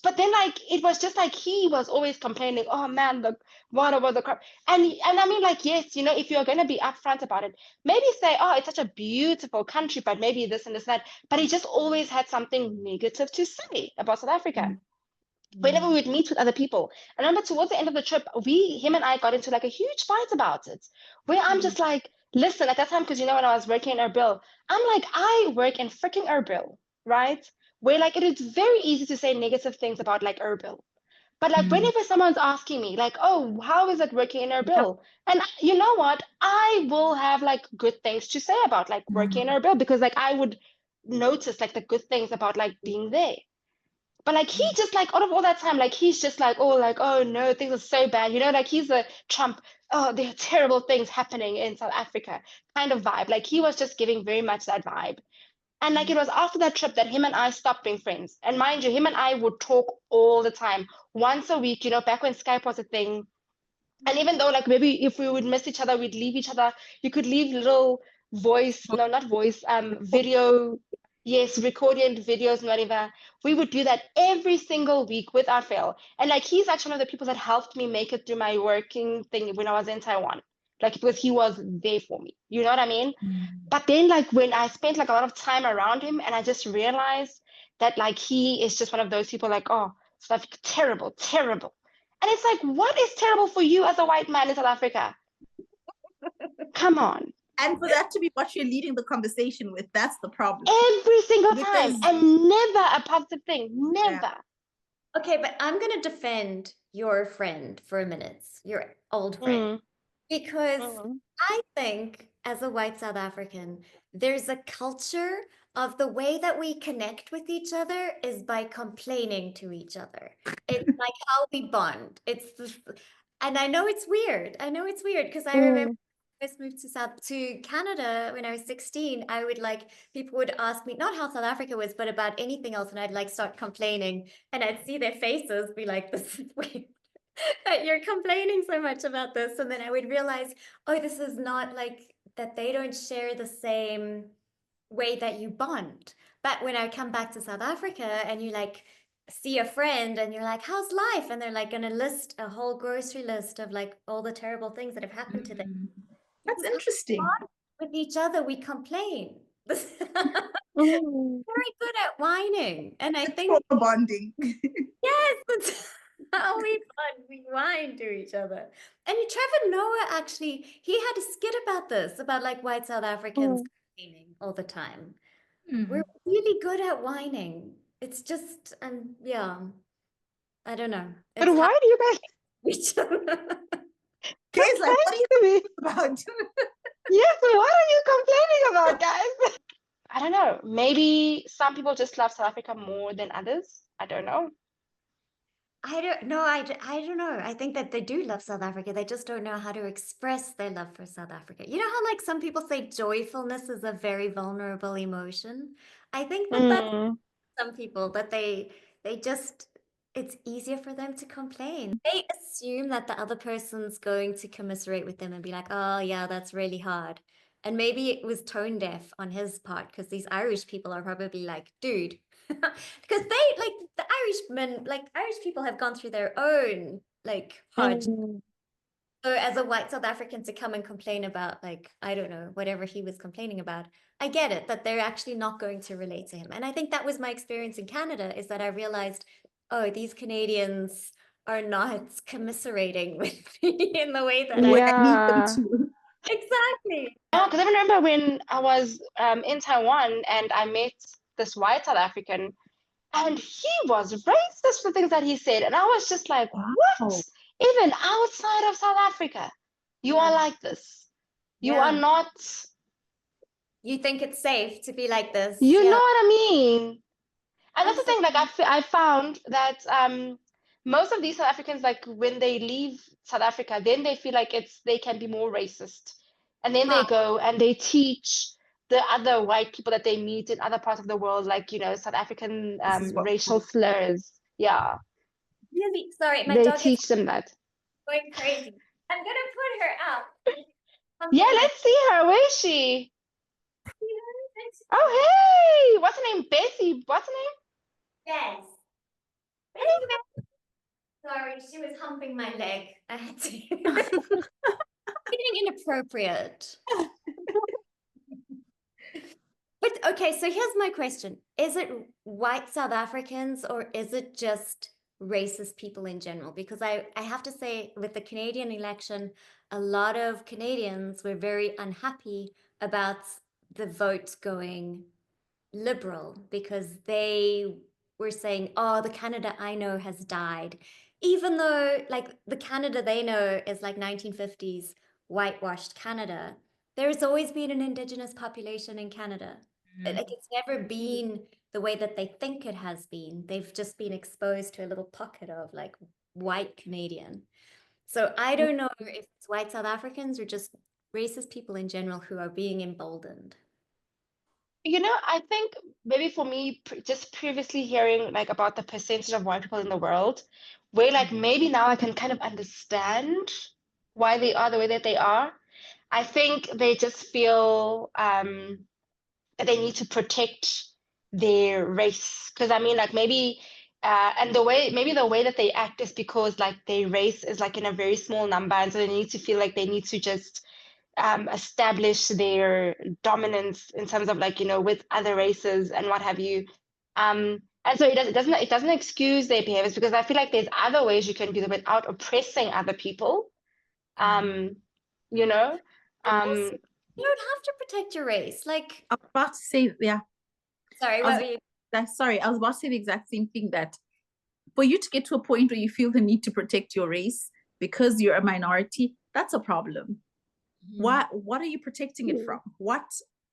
But then like it was just like he was always complaining, oh man, the water was a crap. And I mean, like, yes, you know, if you're gonna be upfront about it, maybe say, oh, it's such a beautiful country, but maybe this and this and that. But he just always had something negative to say about South Africa. Whenever we would meet with other people. I remember towards the end of the trip, him and I got into like a huge fight about it, where I'm just like, listen, at that time, because you know, when I was working in Erbil, I'm like, I work in freaking Erbil, right? Where like it is very easy to say negative things about like Erbil. But like whenever someone's asking me, like, oh, how is it working in Erbil? And you know what? I will have like good things to say about like working in Erbil because like I would notice like the good things about like being there. But like he just like out of all that time, like he's just like, oh no, things are so bad. You know, like he's a Trump, oh, there are terrible things happening in South Africa kind of vibe. Like he was just giving very much that vibe. And like it was after that trip that him and I stopped being friends. And mind you, him and I would talk all the time, once a week, you know, back when Skype was a thing. And even though like maybe if we would miss each other, we'd leave each other, you could leave little video, yes, recorded videos and whatever. We would do that every single week without fail. And like he's actually one of the people that helped me make it through my working thing when I was in Taiwan. Like because he was there for me. You know what I mean? But then like when I spent like a lot of time around him and I just realized that like he is just one of those people like, oh, stuff terrible, terrible. And it's like, what is terrible for you as a white man in South Africa? Come on. And for that to be what you're leading the conversation with, that's the problem. Every single time. And never a positive thing. Never. Yeah. Okay, but I'm going to defend your friend for a minute, your old friend, because I think as a white South African, there's a culture of the way that we connect with each other is by complaining to each other. It's like how we bond. And I know it's weird. I know it's weird because I remember first moved to Canada when I was 16, I would like people would ask me not how South Africa was, but about anything else, and I'd like start complaining, and I'd see their faces be like, "This is weird that you're complaining so much about this," and then I would realize, oh, this is not like that. They don't share the same way that you bond. But when I come back to South Africa and you like see a friend and you're like, how's life? And they're like going to list a whole grocery list of like all the terrible things that have happened to them. That's interesting. With each other, we complain. Very good at whining. And I think bonding. Yes, that's how we bond. We whine to each other. And Trevor Noah actually, he had a skit about this, about like white South Africans complaining all the time. We're really good at whining. It's just, yeah, I don't know. But why do you guys? Guys, like, what are you about? Yes, what are you complaining about, guys? I don't know. Maybe some people just love South Africa more than others. I don't know. I don't know. I don't know. I think that they do love South Africa. They just don't know how to express their love for South Africa. You know how like some people say joyfulness is a very vulnerable emotion? I think that that's some people that they just it's easier for them to complain. They assume that the other person's going to commiserate with them and be like, oh yeah, that's really hard. And maybe it was tone deaf on his part because these Irish people are probably like, dude, because they like the Irishmen, like Irish people have gone through their own like hard. So as a white South African to come and complain about like, I don't know, whatever he was complaining about, I get it that they're actually not going to relate to him. And I think that was my experience in Canada is that I realized, oh, these Canadians are not commiserating with me in the way that I need them to. Exactly. Yeah, because I remember when I was in Taiwan and I met this white South African and he was racist for things that he said. And I was just like, what? Even outside of South Africa, you are like this. You are not. You think it's safe to be like this. You know what I mean? And that's the thing, like I found that most of these South Africans, like when they leave South Africa, then they feel like they can be more racist. And then they go and they teach the other white people that they meet in other parts of the world, like, you know, South African This is what racial slurs. Yeah, Really, sorry, my they dog is teach them that. going crazy. I'm gonna put her out. Yeah, Something like, let's see her. Where is she? you know, it's Oh, hey, what's her name? Bessie. What's her name? yes. Sorry, she was humping my leg. I had to. Getting inappropriate. But okay, so here's my question. Is it white South Africans or is it just racist people in general? Because I have to say, with the Canadian election, a lot of Canadians were very unhappy about the vote going liberal because they were saying, oh, the Canada I know has died. Even though, like, the Canada they know is like 1950s whitewashed Canada, there's always been an Indigenous population in Canada. Like, it's never been the way that they think it has been. They've just been exposed to a little pocket of like white Canadian. So I don't know if it's white South Africans or just racist people in general who are being emboldened. You know, I think maybe for me, just previously hearing like about the percentage of white people in the world, where like maybe now I can kind of understand why they are the way that they are. I think they just feel that they need to protect their race. Because I mean, like maybe, and maybe the way that they act is because like their race is like in a very small number, and so they need to feel like they need to just establish their dominance in terms of like, you know, with other races and what have you. And so it doesn't excuse their behaviors, because I feel like there's other ways you can do them without oppressing other people. You know. You don't have to protect your race. Like, I was about to say, yeah. sorry, what were you? Sorry, I was about to say the exact same thing, that for you to get to a point where you feel the need to protect your race because you're a minority, that's a problem. What are you protecting it from? What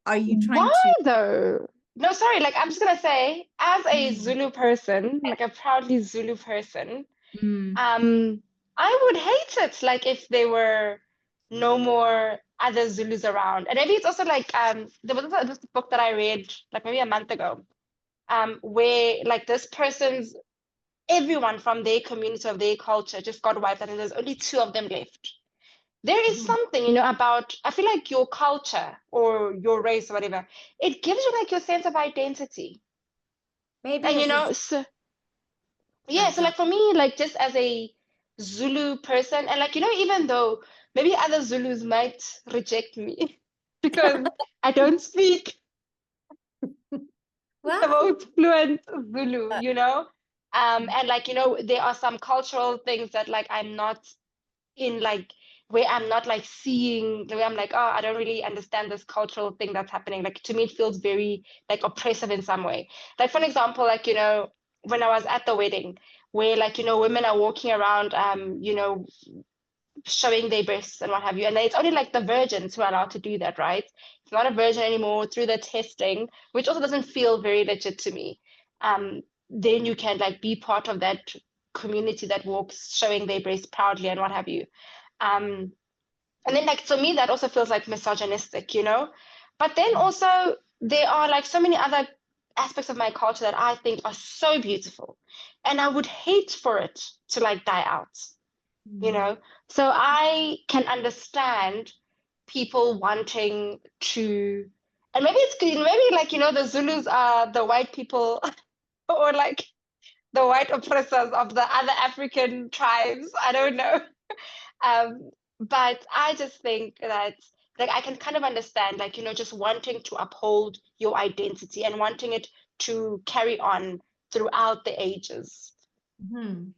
are you trying Why to? though? No, sorry, like I'm just gonna say, as a Zulu person, like a proudly Zulu person, I would hate it like if there were no more other Zulus around. And maybe it's also like there was this book that I read like maybe a month ago, where like this person's everyone from their community of their culture just got wiped out, and there's only 2 of them left. There is something, you know, about, I feel like your culture or your race or whatever, it gives you like your sense of identity. Maybe And you it know, was so yeah, so like for me, like just as a Zulu person, and like, you know, even though maybe other Zulus might reject me because I don't speak the most fluent Zulu, you know? And like, you know, there are some cultural things that like I'm not in, like where I'm not like seeing the way I'm like, oh, I don't really understand this cultural thing that's happening. Like to me, it feels very like oppressive in some way. Like for an example, like, you know, when I was at the wedding, where like, you know, women are walking around, you know, showing their breasts and what have you. And it's only like the virgins who are allowed to do that, right? It's not a virgin anymore through the testing, which also doesn't feel very legit to me. Then you can like be part of that community that walks showing their breasts proudly and what have you. And then like to me that also feels like misogynistic, you know. But then also there are like so many other aspects of my culture that I think are so beautiful, and I would hate for it to like die out, you know. So I can understand people wanting to, and maybe it's maybe like, you know, the Zulus are the white people or like the white oppressors of the other African tribes, I don't know. But I just think that like I can kind of understand, like, you know, just wanting to uphold your identity and wanting it to carry on throughout the ages. I'm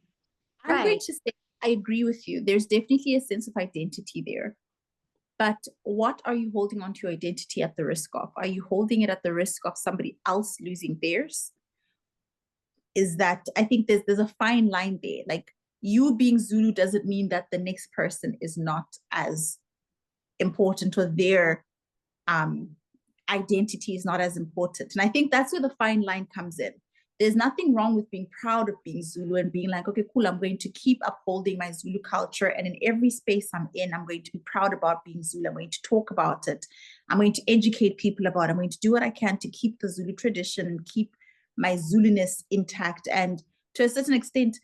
going to say I agree with you. There's definitely a sense of identity there. But what are you holding on to your identity at the risk of? Are you holding it at the risk of somebody else losing theirs? Is that, I think there's a fine line there. Like, you being Zulu doesn't mean that the next person is not as important, or their identity is not as important. And I think that's where the fine line comes in. there's nothing wrong with being proud of being Zulu and being like, okay, cool, I'm going to keep upholding my Zulu culture. And in every space I'm in, I'm going to be proud about being Zulu. I'm going to talk about it. I'm going to educate people about it. I'm going to do what I can to keep the Zulu tradition and keep my Zuluness intact. And to a certain extent,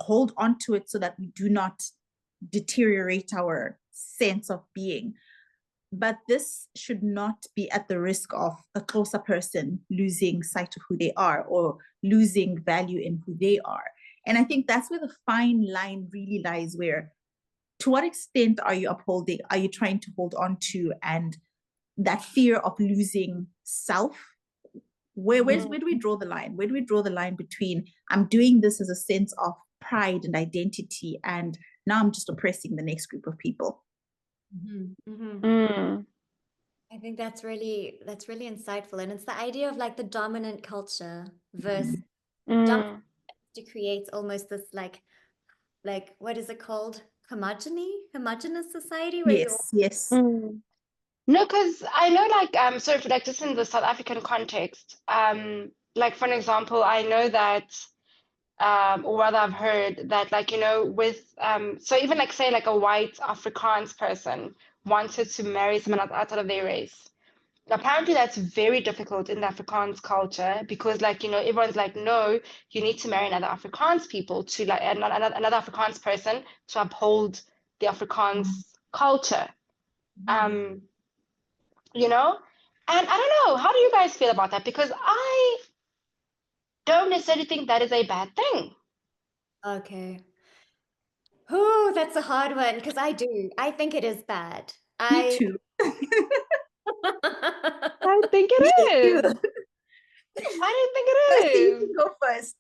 hold on to it so that we do not deteriorate our sense of being. But this should not be at the risk of a closer person losing sight of who they are or losing value in who they are. And I think that's where the fine line really lies, where to what extent are you upholding, are you trying to hold on to, and that fear of losing self, where do we draw the line? Where do we draw the line between I'm doing this as a sense of pride and identity, and now I'm just oppressing the next group of people? I think that's really insightful, and it's the idea of like the dominant culture versus to create almost this like what is it called, homogeneous society where yes. No, because I know, like, so for like just in the South African context, like for an example, I know that, or rather I've heard that, like, you know, with so even like say like a white Afrikaans person wanted to marry someone outside of their race. Apparently that's very difficult in the Afrikaans culture because, like, you know, everyone's like, no, you need to marry another Afrikaans people to like another Afrikaans person to uphold the Afrikaans culture. You know, and I don't know, how do you guys feel about that? Because I don't necessarily think that is a bad thing. Okay. Oh, that's a hard one because I think it is bad. Me too. I think it is. I didn't think it is. You can go first.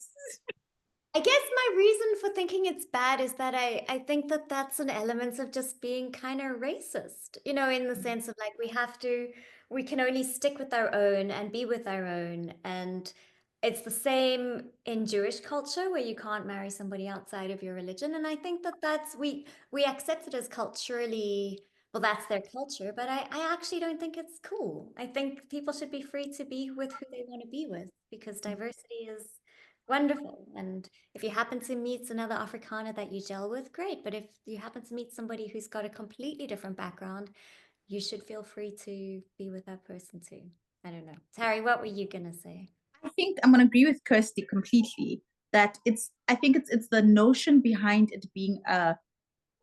I guess my reason for thinking it's bad is that I think that that's an element of just being kind of racist, you know, in the sense of like we can only stick with our own and be with our own. And it's the same in Jewish culture where you can't marry somebody outside of your religion. And I think that we accept it as culturally, well, that's their culture, but I actually don't think it's cool. I think people should be free to be with who they want to be with because diversity is wonderful. And if you happen to meet another Afrikaner that you gel with, great. But if you happen to meet somebody who's got a completely different background, you should feel free to be with that person too. I don't know. Terry, what were you going to say? I think I'm going to agree with Kirsty completely that I think it's the notion behind it being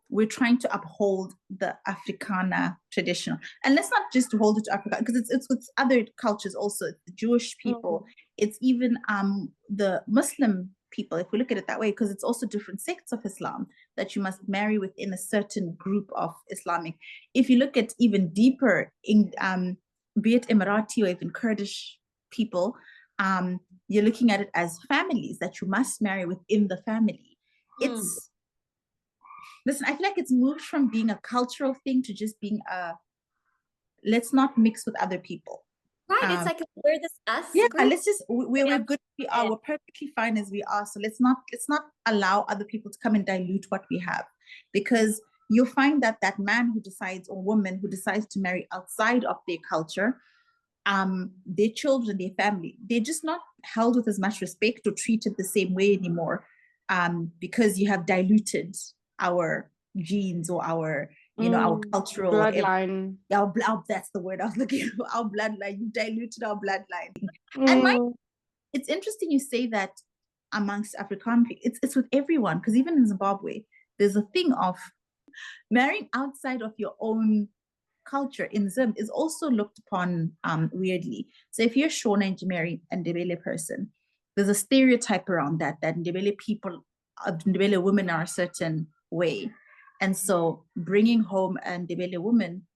we're trying to uphold the Afrikaner tradition. And let's not just hold it to Africa, because it's with other cultures also. It's the Jewish people, it's even the Muslim people, if we look at it that way, because it's also different sects of Islam that you must marry within a certain group of Islamic. If you look at even deeper, in be it Emirati or even Kurdish people, you're looking at it as families that you must marry within the family. Listen, I feel like it's moved from being a cultural thing to just being let's not mix with other people. Right, it's like we're this us. Yeah, group. Let's just we're good. We are. We're perfectly fine as we are. So let's not allow other people to come and dilute what we have, because you'll find that man who decides, or woman who decides to marry outside of their culture, their children, their family, they're just not held with as much respect or treated the same way anymore, because you have diluted our genes or our, you know, our cultural bloodline. That's the word I was looking for. Our bloodline. You diluted our bloodline. And it's interesting you say that amongst African people. It's with everyone, because even in Zimbabwe, there's a thing of marrying outside of your own culture in Zim is also looked upon weirdly. So if you're Shona and you marry a Ndebele person, there's a stereotype around that Ndebele people, Ndebele women are a certain way. And so bringing home a Ndebele woman,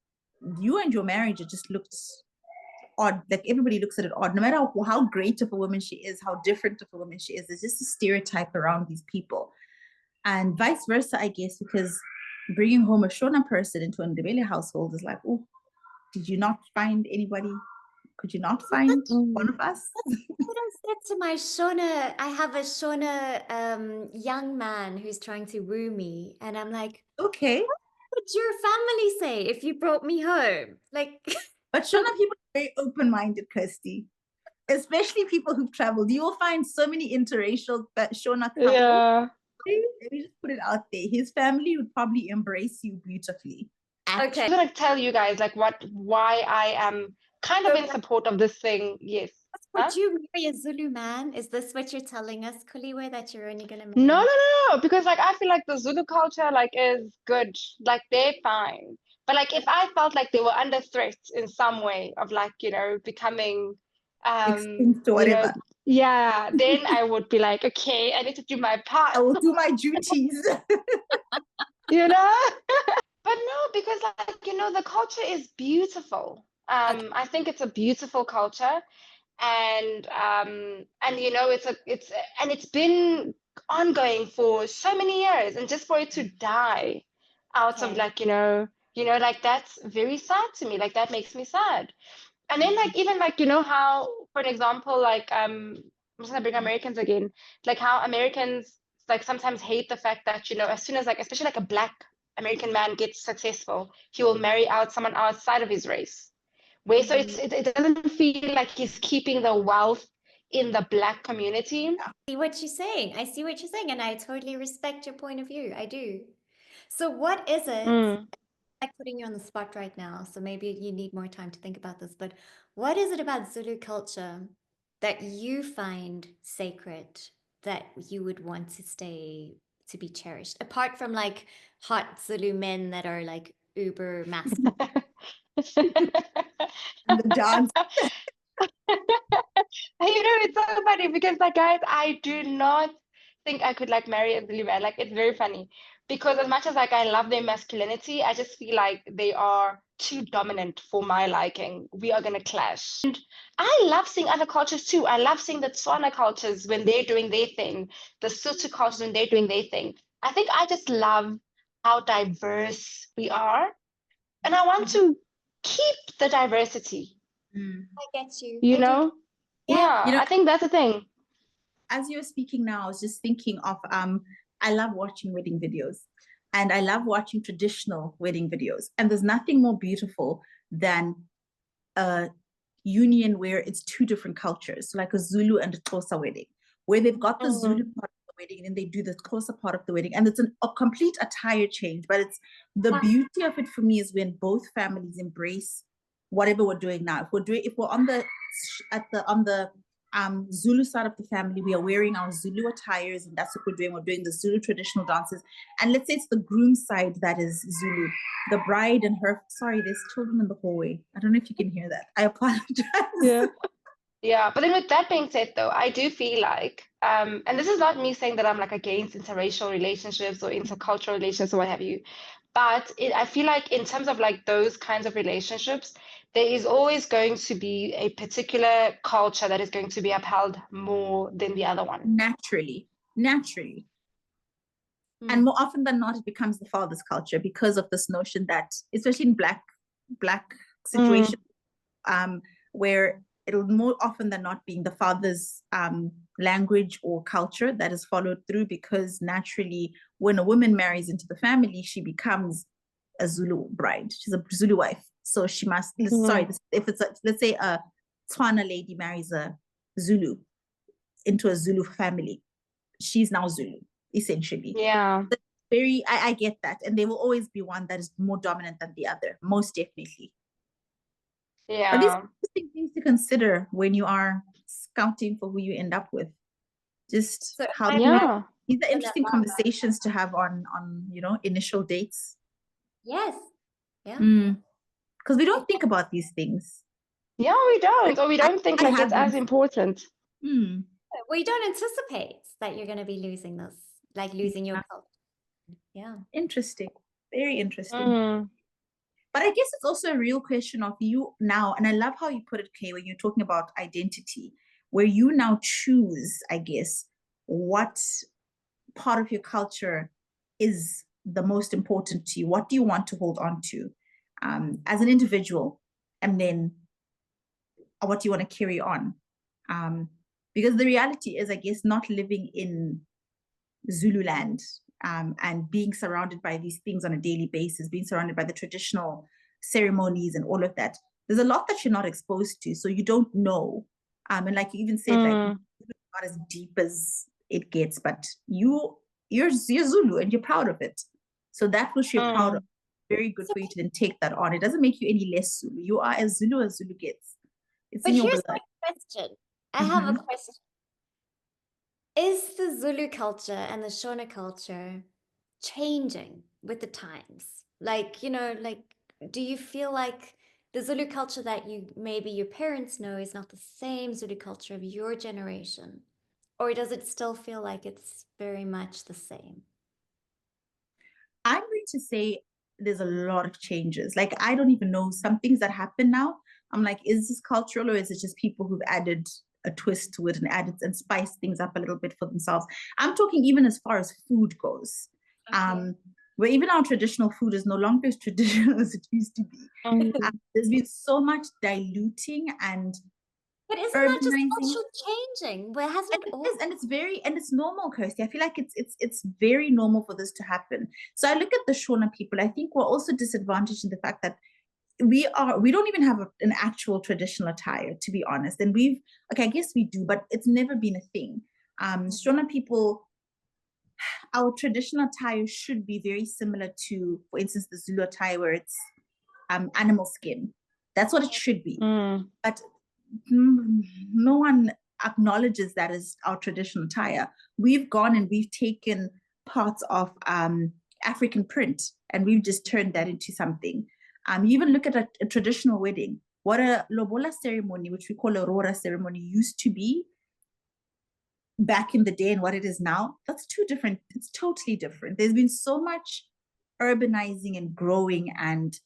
you and your marriage, it just looks odd. Like everybody looks at it odd, no matter how great of a woman she is, how different of a woman she is. There's just a stereotype around these people. And vice versa, I guess, because bringing home a Shona person into a Ndebele household is like, oh, did you not find anybody? Could you not find one of us? What I said to my Shona, I have a Shona young man who's trying to woo me, and I'm like, okay, what would your family say if you brought me home? Like, but Shona people are very open-minded, Kirsty. especially people who've traveled. You will find so many interracial Shona couples. Yeah. Let me just put it out there. His family would probably embrace you beautifully. Okay. I'm gonna tell you guys like why I am kind of in support of this thing. Yes. Would you marry a Zulu man? Is this what you're telling us, Kuliwe, that you're only gonna marry? No, because like I feel like the Zulu culture like is good. Like they're fine. But like if I felt like they were under threat in some way of like, becoming Extinct or whatever. Yeah, then I would be like, okay, I need to do my part. I will do my duties. But no, because like, the culture is beautiful. I think it's a beautiful culture. And it's been ongoing for so many years, and just for it to die out of like, like that's very sad to me. Like that makes me sad. And then like even like how, for an example, like I'm just gonna bring Americans again, like how Americans like sometimes hate the fact that as soon as like especially like a Black American man gets successful, he will marry out someone outside of his race. Where so it doesn't feel like he's keeping the wealth in the Black community. I see what you're saying. I see what you're saying, and I totally respect your point of view. I do. So what is it? Like putting you on the spot right now, so maybe you need more time to think about this, but what is it about Zulu culture that you find sacred, that you would want to be cherished, apart from like hot Zulu men that are like uber masculine? The dance. It's so funny because like guys, I do not think I could like marry a Zulu man. Like it's very funny because as much as like I love their masculinity, I just feel like they are too dominant for my liking. We are gonna clash. And I love seeing other cultures too. I love seeing the Tswana cultures when they're doing their thing, the Sotho cultures when they're doing their thing. I think I just love how diverse we are, and I want to keep the diversity. I get you. Yeah, I think that's the thing. As you were speaking now, I was just thinking of I love watching wedding videos, and I love watching traditional wedding videos. And there's nothing more beautiful than a union where it's two different cultures, like a Zulu and a Xhosa wedding, where they've got the Zulu part of the wedding and then they do the Xhosa part of the wedding, and it's a complete attire change. But it's the beauty of it for me is when both families embrace whatever we're doing now. If we're on the Zulu side of the family, we are wearing our Zulu attires, and that's what we're doing. We're doing the Zulu traditional dances. And let's say it's the groom side that is Zulu. The bride and her, sorry, there's children in the hallway. I don't know if you can hear that. I apologize. Yeah, but then with that being said, though, I do feel like, and this is not me saying that I'm like against interracial relationships or intercultural relationships or what have you, but I feel like in terms of like those kinds of relationships, there is always going to be a particular culture that is going to be upheld more than the other one. Naturally. And more often than not, it becomes the father's culture because of this notion that, especially in black situations, where it'll more often than not being the father's language or culture that is followed through, because naturally when a woman marries into the family, she becomes a Zulu bride. She's a Zulu wife. So she must, if it's let's say a Tswana lady marries a Zulu into a Zulu family, she's now Zulu, essentially. Yeah. I get that. And there will always be one that is more dominant than the other, most definitely. Yeah. But these are interesting things to consider when you are scouting for who you end up with. Just these are interesting conversations to have on initial dates. Yes. Yeah. Because we don't think about these things. Yeah, we don't. Or we don't think like it's as important. We don't anticipate that you're going to be losing this, like losing your culture. Yeah. Interesting. Very interesting. But I guess it's also a real question of you now, and I love how you put it, Kay, when you're talking about identity, where you now choose, I guess, what part of your culture is the most important to you. What do you want to hold on to as an individual? And then what do you want to carry on? Because the reality is, I guess, not living in Zululand and being surrounded by these things on a daily basis, being surrounded by the traditional ceremonies and all of that, there's a lot that you're not exposed to. So you don't know And like you even said, like Mm, not as deep as it gets, but you're Zulu and you're proud of it. So that which you're proud of, mm. very good for you to then take that on. It doesn't make you any less Zulu. You are as Zulu gets. It's But in your here's my blood. question. I have a question. Is the Zulu culture and the Shona culture changing with the times? Like, like, do you feel like the Zulu culture that maybe your parents know is not the same Zulu culture of your generation? Or does it still feel like it's very much the same? I'm going to say there's a lot of changes. Like I don't even know some things that happen now. I'm like, is this cultural or is it just people who've added a twist to it and added and spiced things up a little bit for themselves? I'm talking even as far as food goes. Okay. Where even our traditional food is no longer as traditional as it used to be. Mm. There's been so much diluting and But isn't that just urbanizing. culture changing? Well, hasn't And it it all? is, and it's very, and it's normal, Kirsty. I feel like it's very normal for this to happen. So I look at the Shona people. I think we're also disadvantaged in the fact that we don't even have an actual traditional attire, to be honest. And okay, I guess we do, but it's never been a thing. Shona people, our traditional attire should be very similar to, for instance, the Zulu attire, where it's animal skin. That's what it should be. Mm. But no one acknowledges that as our traditional attire. We've gone and we've taken parts of African print and we've just turned that into something. You even look at a traditional wedding. What a lobola ceremony, which we call a Aurora ceremony, used to be back in the day and what it is now, that's two different, it's totally different. There's been so much urbanizing and growing, and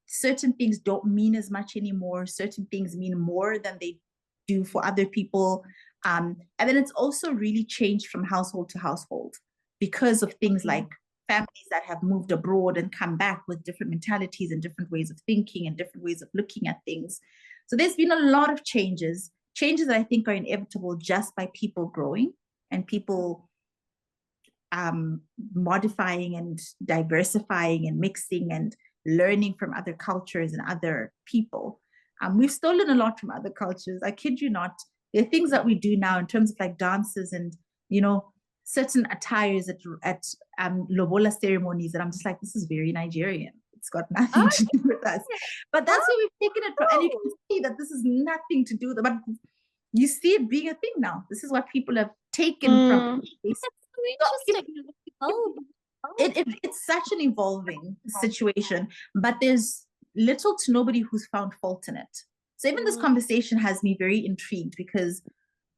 certain things don't mean as much anymore. Certain things mean more than they do for other people. And then it's also really changed from household to household because of things like families that have moved abroad and come back with different mentalities and different ways of thinking and different ways of looking at things. So there's been a lot of changes that I think are inevitable just by people growing and people modifying and diversifying and mixing and learning from other cultures and other people. We've stolen a lot from other cultures. I kid you not. There are things that we do now in terms of like dances and, certain attires at lobola ceremonies that I'm just like, this is very Nigerian. It's got nothing to do with us. But that's where we've taken it from. And you can see that this is nothing to do with it. But you see it being a thing now. This is what people have taken from. That's so interesting. It's such an evolving situation, but there's little to nobody who's found fault in it. So even this conversation has me very intrigued, because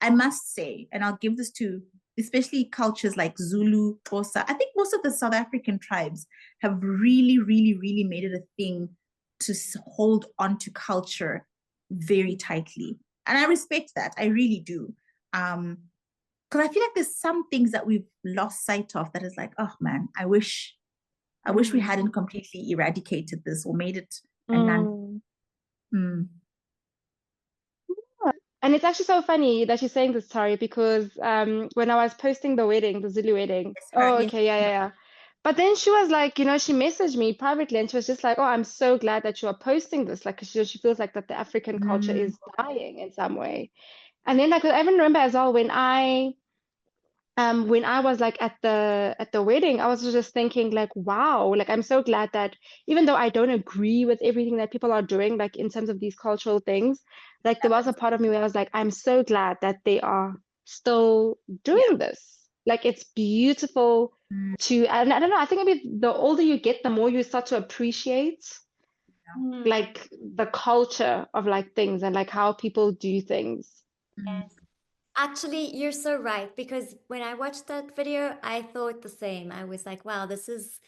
I must say, and I'll give this to especially cultures like Zulu, Xhosa. I think most of the South African tribes have really, really, really made it a thing to hold on to culture very tightly. And I respect that. I really do. Because I feel like there's some things that we've lost sight of that is like, oh man, I wish we hadn't completely eradicated this or made it a non. And it's actually so funny that you're saying this, Tari, because when I was posting the wedding, the Zulu wedding, Yes. okay, yeah. But then she was like, she messaged me privately and she was just like, oh, I'm so glad that you are posting this. Like, she feels like that the African culture is dying in some way. And then like, I even remember as well when I was like at the wedding, I was just thinking like, wow, like I'm so glad that even though I don't agree with everything that people are doing, like in terms of these cultural things, like there was a part of me where I was like, I'm so glad that they are still doing this. Like it's beautiful and I don't know, I think maybe the older you get, the more you start to appreciate like the culture of like things and like how people do things. Yes. Actually, you're so right, because when I watched that video, I thought the same. I was like, wow, this is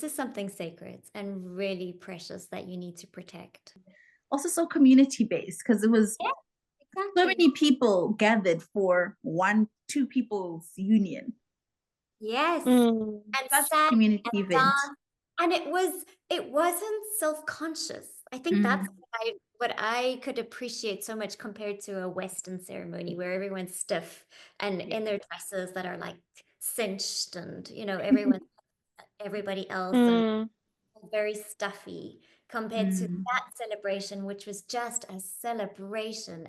something sacred and really precious that you need to protect. Also so community-based, because it was exactly. so many people gathered for two people's union. Yes. And such a community event. And it wasn't self-conscious. I think that's what I could appreciate so much compared to a Western ceremony where everyone's stiff and in their dresses that are like cinched and, everybody else and very stuffy compared to that celebration, which was just a celebration.